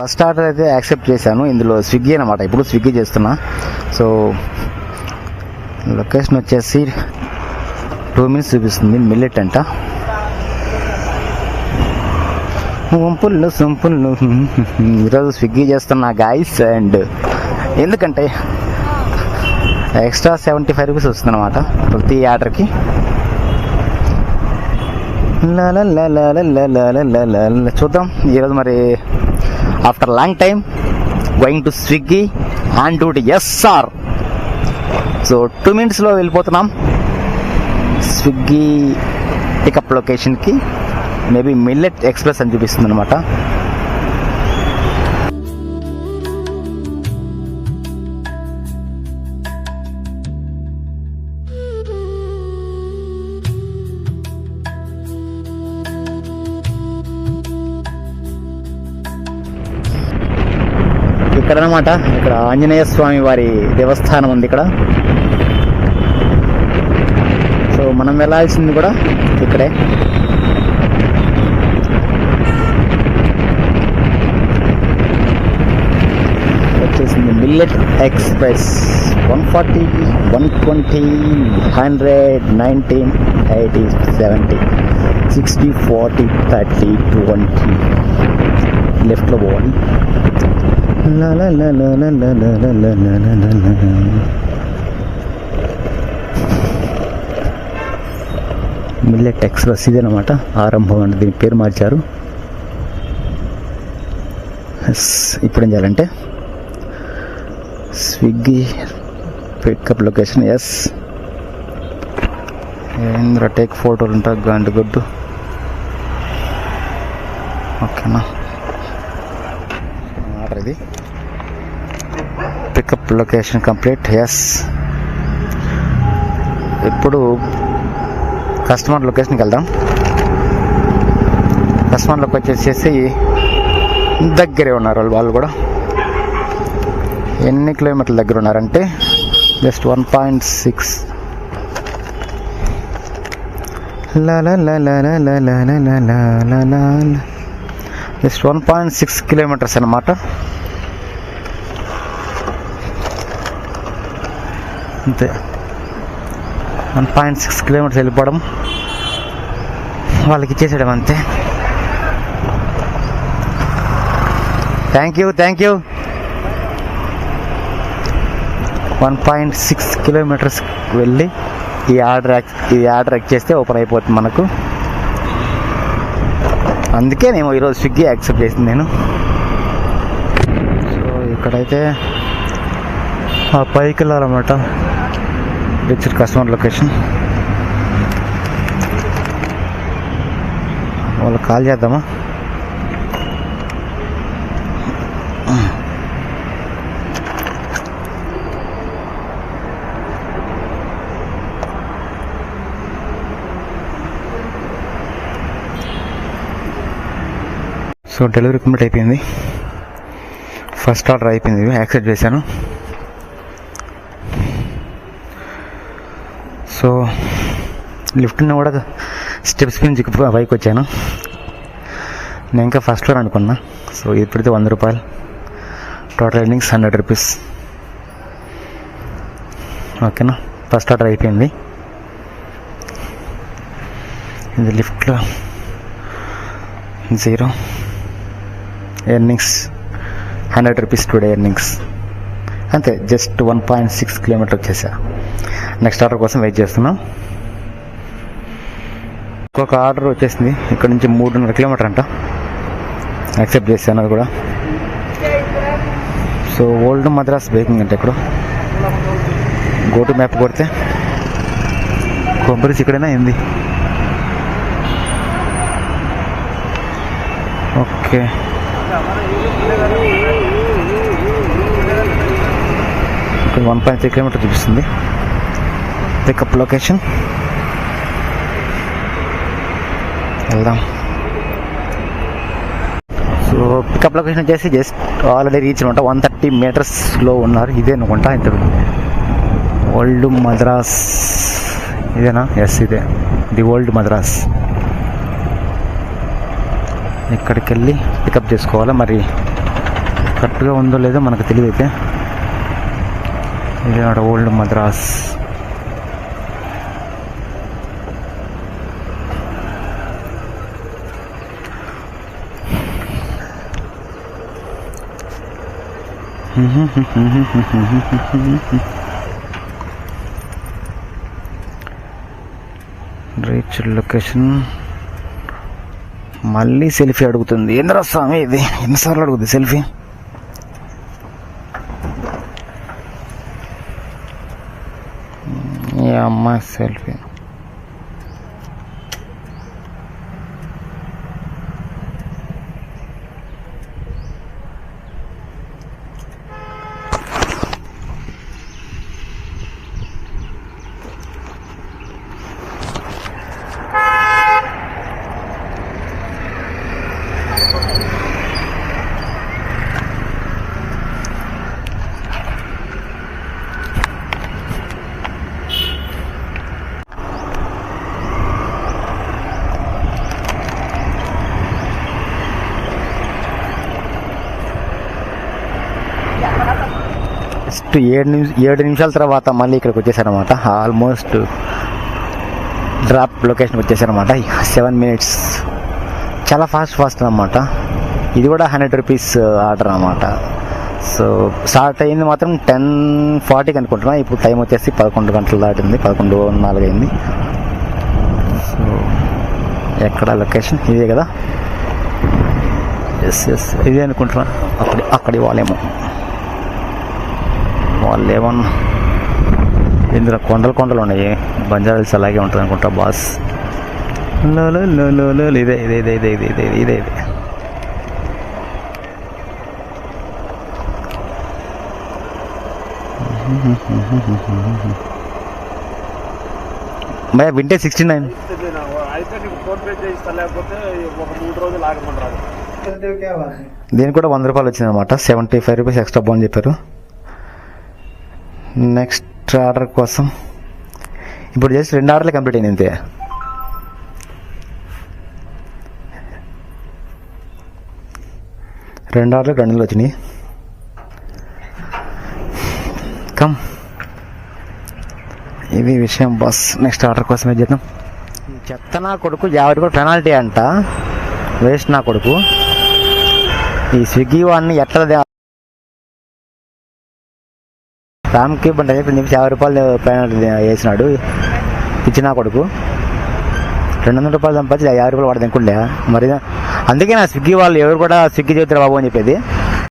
First order అయితే accept చేశాను. ఇందులో స్విగ్గీ అనమాట, ఇప్పుడు స్విగ్గీ చేస్తున్నా. సో లొకేషన్ వచ్చేసి 2 minutes చూపిస్తుంది. మిల్లెట్ అంట. వంపుళ్ళు సొంపుళ్ళు ఈరోజు స్విగ్గీ చేస్తున్నా గాయస్. అండ్ ఎందుకంటే ఎక్స్ట్రా 75 రూపీస్ వస్తుంది అనమాట ప్రతి ఆర్డర్కి. చూద్దాం ఈరోజు మరి after long time going to Swiggy on duty. Yes sir. So 2 minutesలో వెళ్ళిపోతున్నాం స్విగ్గీ పికప్ లొకేషన్కి. మేబీ మిల్లెట్ ఎక్స్ప్రెస్ అని చూపిస్తుంది అనమాట. ఇక్కడ అనమాట, ఇక్కడ ఆంజనేయ స్వామి వారి దేవస్థానం ఉంది ఇక్కడ. సో మనం వెళ్ళాల్సింది కూడా ఇక్కడే. వచ్చేసింది మిల్లెట్ ఎక్స్ప్రెస్. 140, 120, 100, 19, 80, 70, 60, 40, 30, 20 లెఫ్ట్లో పోవాలి. మిల్లెట్ ఎక్స్ప్రెస్ ఇదేనమాట, ఆరంభం అంటే దీని పేరు మార్చారు. ఇప్పుడు ఏం చేయాలంటే స్విగ్గీ పికప్ లొకేషన్. ఎస్ ఏంద్ర టేక్ ఫోటోలు ఉంటా గంట గుడ్డు. ఓకేనా, ఆర్డర్ ఇది. Pickup location complete. ఎస్ ఇప్పుడు కస్టమర్ లొకేషన్కి వెళ్దాం. కస్టమర్లోకి వచ్చేసేసి దగ్గరే ఉన్నారు వాళ్ళు కూడా. ఎన్ని కిలోమీటర్ల దగ్గర ఉన్నారంటే జస్ట్ 1.6. జస్ట్ 1.6 kilometers అన్నమాట. అంతే, 1.6 kilometers వెళ్ళిపోవడం, వాళ్ళకి ఇచ్చేసేయడం అంతే. Thank you. 1.6 kilometers వెళ్ళి ఈ ఆర్డర్ చేస్తే ఓపెన్ అయిపోతుంది మనకు. అందుకే నేను ఈరోజు స్విగ్గీ యాక్సెప్ట్ చేసింది నేను. సో ఇక్కడైతే ఆ పైకి వెళ్ళాలన్నమాట. Reach customer location. వాళ్ళకి కాల్ చేద్దామా? సో డెలివరీ కంప్లీట్ అయిపోయింది. ఫస్ట్ ఆర్డర్ అయిపోయింది, యాక్సెప్ట్ చేశాను. సో లిఫ్ట్ కూడా స్టెప్స్ నుంచి పైకి వచ్చాను. నేను ఇంకా ఫస్ట్ ఫ్లోర్ అనుకున్నా. సో ఇప్పుడైతే 100 రూపాయలు. Total earnings 100 rupees. ఓకేనా, ఫస్ట్ ఆర్డర్ అయిపోయింది. ఇది లిఫ్ట్లో 0 ఎర్నింగ్స్ 100 రూపీస్ టుడే ఎర్నింగ్స్. అంతే, జస్ట్ 1.6 kilometers వచ్చేసా. నెక్స్ట్ ఆర్డర్ కోసం వెయిట్ చేస్తున్నాం. ఇంకొక ఆర్డర్ వచ్చేసింది ఇక్కడ నుంచి 3.5 kilometers అంట. యాక్సెప్ట్ చేశాను అది కూడా. సో ఓల్డ్ మద్రాస్ బేకింగ్ అంటే ఇక్కడ గో టు మ్యాప్ కొడితే కొబ్బరి ఇక్కడైనా ఏంది. ఓకే, ఇక్కడ 1.3 kilometers చూపిస్తుంది పికప్ లొకేషన్. వెళ్దాం. సో పికప్ లొకేషన్ వచ్చేసి జస్ట్ ఆల్రెడీ రీచ్ అనమాట. 130 meters ఉన్నారు. ఇదే అనుకుంటా ఇంత ఓల్డ్ మద్రాస్. ఇదేనా? ఎస్, ఇదే ది ఓల్డ్ మద్రాస్. ఇక్కడికి వెళ్ళి పికప్ చేసుకోవాలి. మరి కరెక్ట్గా ఉందో లేదో మనకు తెలియదు. అయితే ఇది ఓల్డ్ మద్రాస్. Reach location. మళ్ళీ సెల్ఫీ అడుగుతుంది. ఏంద్రా స్వామి ఇది, ఎన్నిసార్లు అడుగుతుంది సెల్ఫీ? అమ్మ సెల్ఫీ. జస్ట్ 7 నిమిషాల తర్వాత మళ్ళీ ఇక్కడికి వచ్చేసారనమాట. ఆల్మోస్ట్ డ్రాప్ లొకేషన్కి వచ్చేసారనమాట. 7 minutes, చాలా ఫాస్ట్ అనమాట. ఇది కూడా 100 rupees ఆర్డర్ అనమాట. సో స్టార్ట్ అయింది మాత్రం 10:40 అనుకుంటున్నా. ఇప్పుడు టైం వచ్చేసి 11 గంటలు దాటింది, 11:04 అయింది. సో ఎక్కడ లొకేషన్ ఇదే కదా? ఎస్ ఇదే అనుకుంటున్నా. అక్కడి వాళ్ళేమో ఇందులో కొండలు ఉన్నాయి. బంజారాల్స్ అలాగే ఉంటుంది అనుకుంటా బాస్. ఇదే భయ వింటేజ్ 69. దీనికి కూడా 100 రూపాయలు వచ్చింది అనమాట. 75 rupees ఎక్స్ట్రా బాగుంది చెప్పారు. నెక్స్ట్ ఆర్డర్ కోసం ఇప్పుడు జస్ట్ 2 ఆర్డర్లు కంప్లీట్ అయింది అంతే. రెండు ఆర్డర్లు వచ్చినాయి. కమ్, ఇది విషయం బాస్. నెక్స్ట్ ఆర్డర్ కోసం ఏం చేద్దాం. చెత్త నా కొడుకు 50 రూపాయలు పెనాల్టీ అంట. వేస్ట్ నా కొడుకు. ఈ స్విగ్గీ వాడిని ఎట్లా రామ్కి బండి 50 రూపాయలు పెనాల్టీ వేసినాడు. ఇచ్చిన కొడుకు 200 రూపాయలు సంపాదించి 50 రూపాయలు వాడు తినుకుండే. మరి అందుకే నా స్విగ్గీ వాళ్ళు ఎవరు కూడా స్విగ్గీ చేస్తారు బాబు అని చెప్పేది.